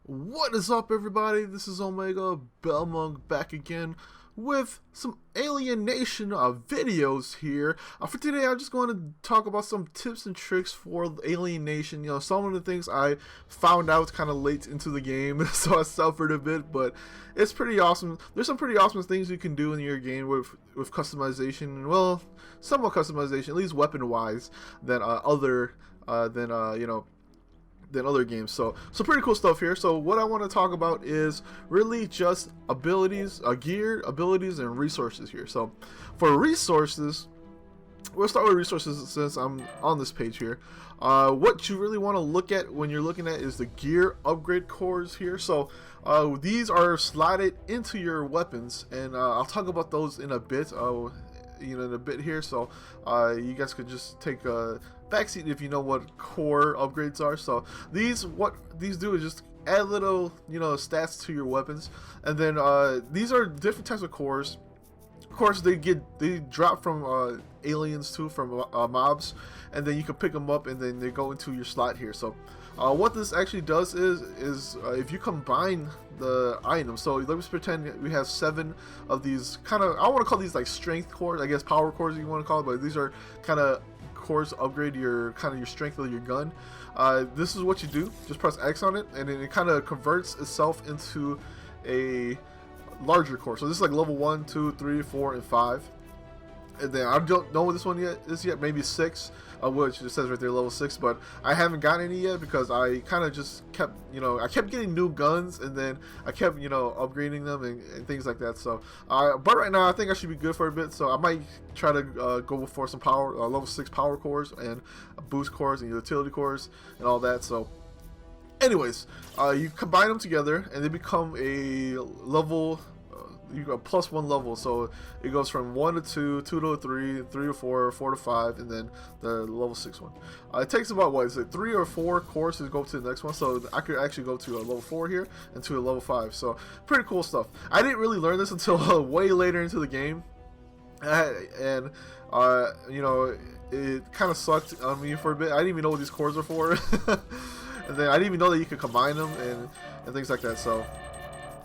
What is up, everybody? This is Omegabalmung back again with some Alienation videos here. For today, I'm just going to talk about some tips and tricks for Alienation. You know, some of the things I found out kind of late into the game, so I suffered a bit, but it's pretty awesome. There's some pretty awesome things you can do in your game with customization. Well, somewhat customization, at least weapon-wise, than than other games. So pretty cool stuff here. So what I want to talk about is really just abilities, gear, abilities, and resources here. So for resources, we'll start with resources since I'm on this page here. What you really want to look at when you're looking at is the gear upgrade cores here. So these are slotted into your weapons, and I'll talk about those in a bit. In a bit here, so you guys could just take a backseat if you know what core upgrades are. So what these do is just add little stats to your weapons, and then these are different types of cores. Of course, they drop from aliens too, from mobs, and then you can pick them up, and then they go into your slot here. So what this actually does is if you combine the items, so let's pretend we have 7 of these kind of, I want to call these like strength cores, I guess power cores you want to call it, but these are kind of cores to upgrade your strength of your gun. This is what you do: just press X on it, and then it kind of converts itself into a larger core. So this is like level 1, 2, 3, 4, and 5. And then I don't know what this one is yet, maybe 6, which it says right there, level 6, but I haven't gotten any yet because I kind of just kept, I kept getting new guns, and then I kept, upgrading them and things like that. So, but right now I think I should be good for a bit, so I might try to go for some power, level 6 power cores and boost cores and utility cores and all that. So, anyways, you combine them together and they become a level. You got +1 level, so it goes from 1 to 2, 2 to 3, 3 to 4, 4 to 5, and then the level 6 one. It takes about 3 or 4 cores to go to the next one, so I could actually go to a level 4 here and to a level 5. So pretty cool stuff. I didn't really learn this until way later into the game, and it kind of sucked on me for a bit. I didn't even know what these cores are for, and then I didn't even know that you could combine them and things like that. So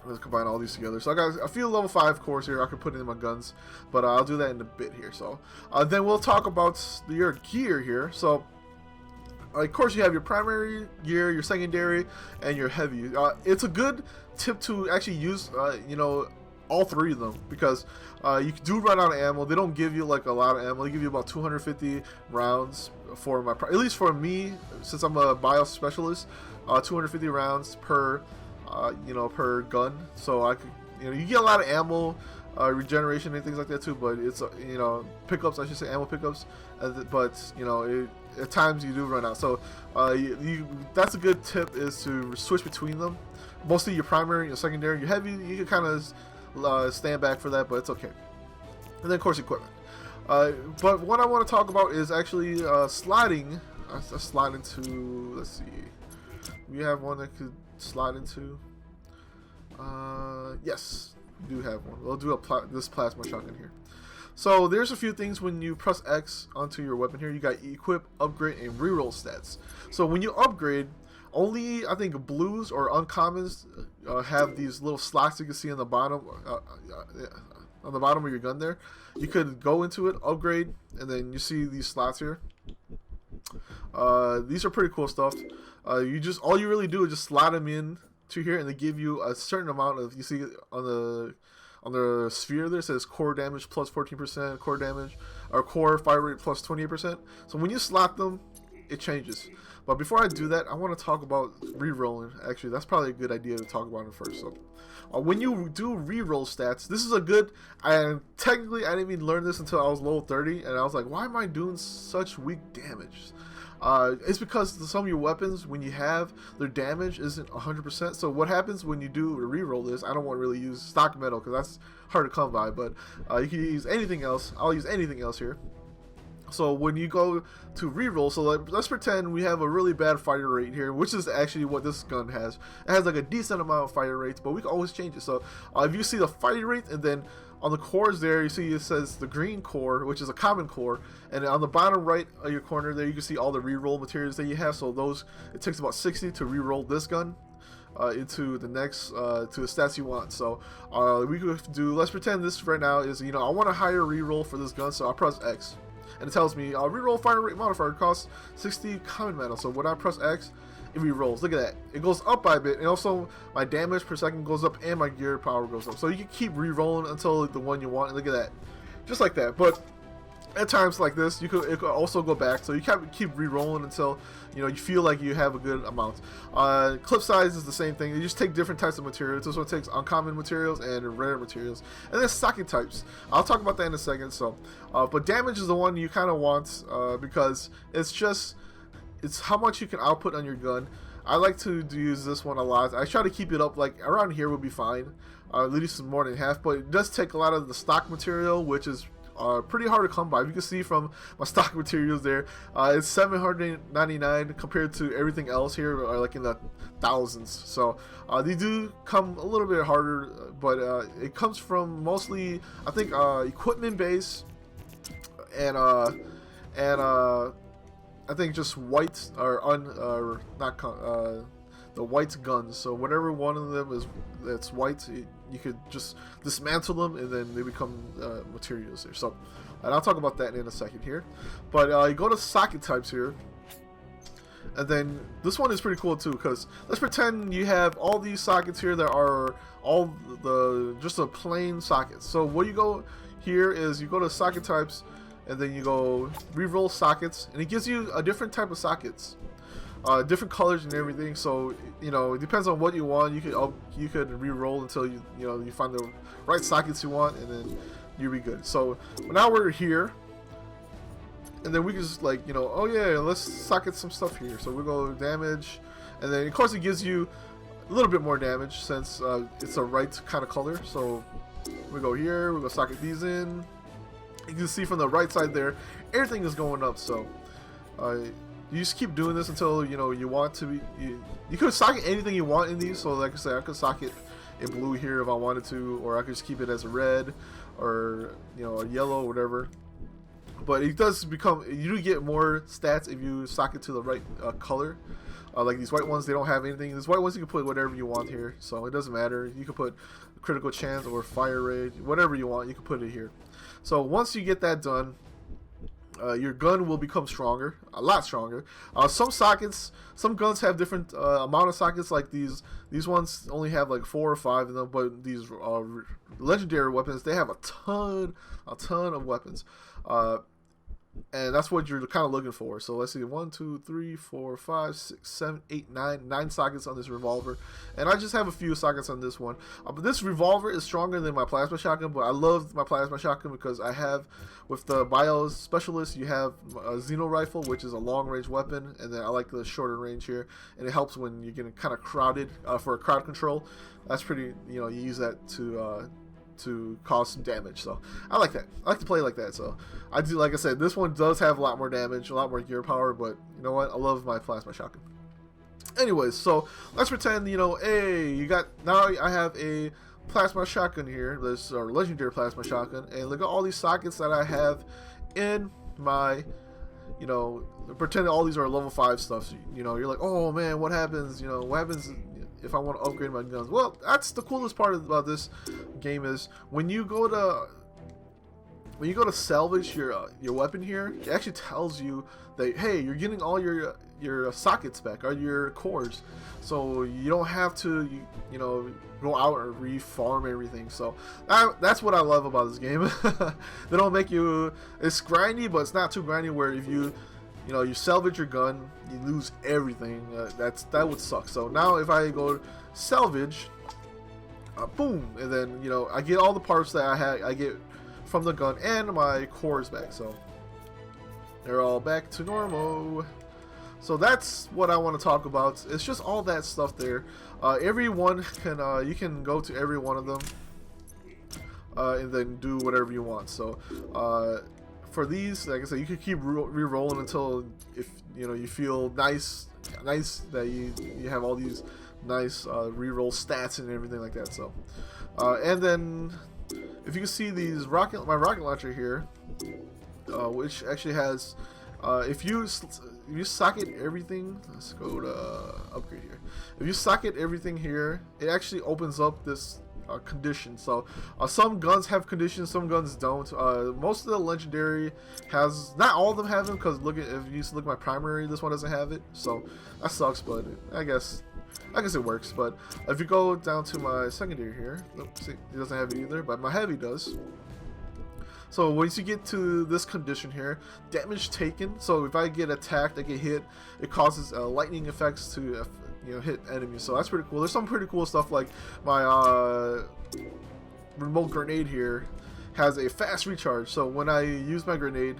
let's combine all these together. So I got a few level 5 cores here I could put in my guns, but I'll do that in a bit here. So then we'll talk about your gear here. So of course you have your primary gear, your secondary, and your heavy. It's a good tip to actually use all 3 of them, because you do run out of ammo. They don't give you like a lot of ammo. They give you about 250 rounds for at least for me, since I'm a BIOS specialist. 250 rounds per per gun, so I could, you get a lot of ammo, regeneration and things like that too, but it's pickups, I should say, ammo pickups, but at times you do run out. So that's a good tip, is to switch between them. Mostly your primary, your secondary, your heavy, you can kind of stand back for that, but it's okay. And then of course equipment. But what I want to talk about is actually sliding. Slide into, let's see, we have one that could slide into. Yes, we do have one. We'll do this plasma shotgun here. So there's a few things when you press X onto your weapon here. You got equip, upgrade, and reroll stats. So when you upgrade, only I think blues or uncommons have these little slots you can see on the bottom. On the bottom of your gun there, you could go into it, upgrade, and then you see these slots here. These are pretty cool stuff. All you really do is just slide them in to here, and they give you a certain amount of, you see on the sphere there, it says core damage plus 14%, core damage, or core fire rate plus 28%. So when you slot them, it changes. But before I do that, I want to talk about re-rolling. Actually, that's probably a good idea to talk about it first. So when you do re-roll stats, this is a good, and technically I didn't even learn this until I was level 30, and I was like, why am I doing such weak damage? It's because some of your weapons, when you have their damage isn't 100%. So what happens when you do re-roll this, I don't want to really use stock metal because that's hard to come by, but you can use anything else. I'll use anything else here. So when you go to reroll, so let's pretend we have a really bad fire rate here, which is actually what this gun has. It has like a decent amount of fire rates, but we can always change it. So if you see the fire rate, and then on the cores there, you see it says the green core, which is a common core, and on the bottom right of your corner there, you can see all the reroll materials that you have. So those, it takes about 60 to reroll this gun. into the next to the stats you want. So we could do, let's pretend this right now is, I want a higher reroll for this gun, so I press X and it tells me reroll fire rate modifier costs 60 common metal. So when I press X, it re-rolls. Look at that, it goes up by a bit, and also my damage per second goes up and my gear power goes up. So you can keep re-rolling until the one you want, and look at that, just like that. But at times like this, it could also go back, so you can keep re-rolling until you feel like you have a good amount. Clip size is the same thing. You just take different types of materials. This one takes uncommon materials and rare materials, and then socket types. I'll talk about that in a second. So, but damage is the one you kind of want because it's how much you can output on your gun. I like to use this one a lot. I try to keep it up like around here would be fine, at least more than half. But it does take a lot of the stock material, which is pretty hard to come by. You can see from my stock materials there, it's 799 compared to everything else here, like in the thousands. So they do come a little bit harder, but it comes from mostly, I think, equipment base and I think just white or the white guns. So whatever one of them that's white, you could just dismantle them and then they become materials there. So, and I'll talk about that in a second here. But you go to socket types here, and then this one is pretty cool too, because let's pretend you have all these sockets here that are all just a plain sockets. So what you go here is you go to socket types, and then you go re-roll sockets, and it gives you a different type of sockets, different colors and everything. So it depends on what you want. You could re-roll until you find the right sockets you want, and then you'll be good. So now we're here, and then we can just oh yeah, let's socket some stuff here. So we go damage, and then of course it gives you a little bit more damage since it's a right kind of color. So we go here, we go socket these in. You can see from the right side there, everything is going up. So you just keep doing this until you want to be. You could socket anything you want in these. So like I said, I could socket in blue here if I wanted to, or I could just keep it as a red, or a yellow, whatever. But it does become, you do get more stats if you socket to the right color. Like these white ones, they don't have anything. These white ones, you can put whatever you want here, so it doesn't matter. You can put critical chance or fire rate, whatever you want, you can put it here. So once you get that done, your gun will become stronger, a lot stronger. Some guns have different amount of sockets. Like these ones only have like 4 or 5 of them, but these legendary weapons, they have a ton of weapons. And that's what you're kind of looking for. So let's see, 1, 2, 3, 4, 5, 6, 7, 8, 9 sockets on this revolver, and I just have a few sockets on this one. But this revolver is stronger than my plasma shotgun. But I love my plasma shotgun because I have, with the bio specialist, you have a Xeno rifle, which is a long range weapon, and then I like the shorter range here, and it helps when you're getting kind of crowded for crowd control. That's pretty, you use that to cause some damage. So I like that. I like to play like that. So I do, like I said, this one does have a lot more damage, a lot more gear power, but you know what? I love my plasma shotgun. Anyways, so let's pretend, hey, now I have a plasma shotgun here, this legendary plasma shotgun, and look at all these sockets that I have in my, pretend all these are level 5 stuff. So, you're like, oh man, what happens? What happens if I want to upgrade my guns? Well, that's the coolest part about this game is when you go to salvage your weapon here, it actually tells you that, hey, you're getting all your sockets back, or your cores, so you don't have to go out and reform everything. So that's what I love about this game. They don't make you, it's grindy, but it's not too grindy where if you salvage your gun, you lose everything. That would suck. So now if I go salvage, boom, and then I get all the parts that I get from the gun and my cores back. So they're all back to normal. So that's what I want to talk about. It's just all that stuff there. Everyone can you can go to every one of them and then do whatever you want. So for these, like I said, you can keep re-rolling until if you feel nice that you have all these nice re-roll stats and everything like that. So and then if you can see these my rocket launcher here, which actually has if you socket everything, let's go to upgrade here. if you socket everything here, it actually opens up this condition. So some guns have conditions, some guns don't. Most of the legendary has, not all of them have them, because look at, if you used to look at my primary, this one doesn't have it, so that sucks. But I guess it works. But if you go down to my secondary here, nope, see, it doesn't have it either, but my heavy does. So once you get to this condition here, damage taken. So if I get attacked, I get hit, it causes lightning effects to hit enemies. So that's pretty cool. There's some pretty cool stuff, like my remote grenade here has a fast recharge. So when I use my grenade,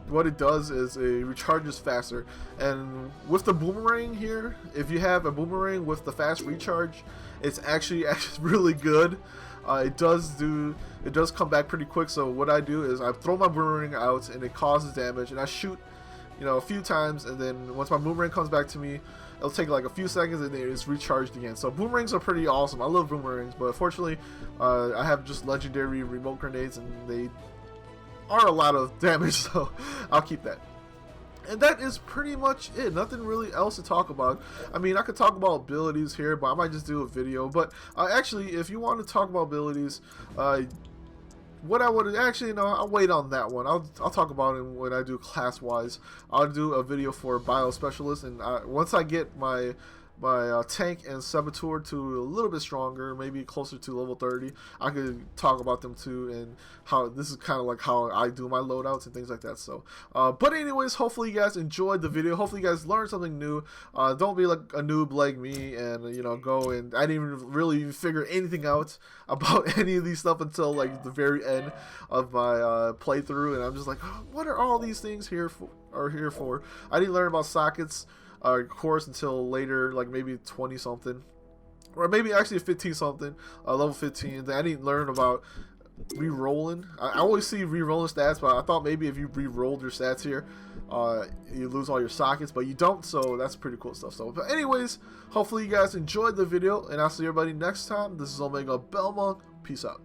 what it does is it recharges faster. And with the boomerang here, if you have a boomerang with the fast recharge, it's actually really good. It does come back pretty quick. So what I do is I throw my boomerang out and it causes damage, and I shoot a few times, and then once my boomerang comes back to me, it'll take like a few seconds and then it's recharged again. So boomerangs are pretty awesome. I love boomerangs, but unfortunately I have just legendary remote grenades and they are a lot of damage, so I'll keep that. And that is pretty much it. Nothing really else to talk about. I mean, I could talk about abilities here, but I might just do a video. But actually, if you want to talk about abilities, what I would actually, no, I'll wait on that one. I'll talk about it when I do class wise. I'll do a video for bio specialist, and once I get my tank and saboteur to a little bit stronger, maybe closer to level 30, I could talk about them too, and how this is kind of like how I do my loadouts and things like that. So but anyways, hopefully you guys enjoyed the video. Hopefully you guys learned something new. Don't be like a noob like me and go, and I didn't even really figure anything out about any of these stuff until like the very end of my playthrough, and I'm just like, what are all these things here for? I didn't learn about sockets course until later, like maybe 20 something, or maybe actually 15 something, level 15. Then I didn't learn about re-rolling. I always see re-rolling stats, but I thought maybe if you re-rolled your stats here, you lose all your sockets, but you don't. So that's pretty cool stuff. So, but anyways, hopefully you guys enjoyed the video, and I'll see everybody next time. This is Omegabalmung. Peace out.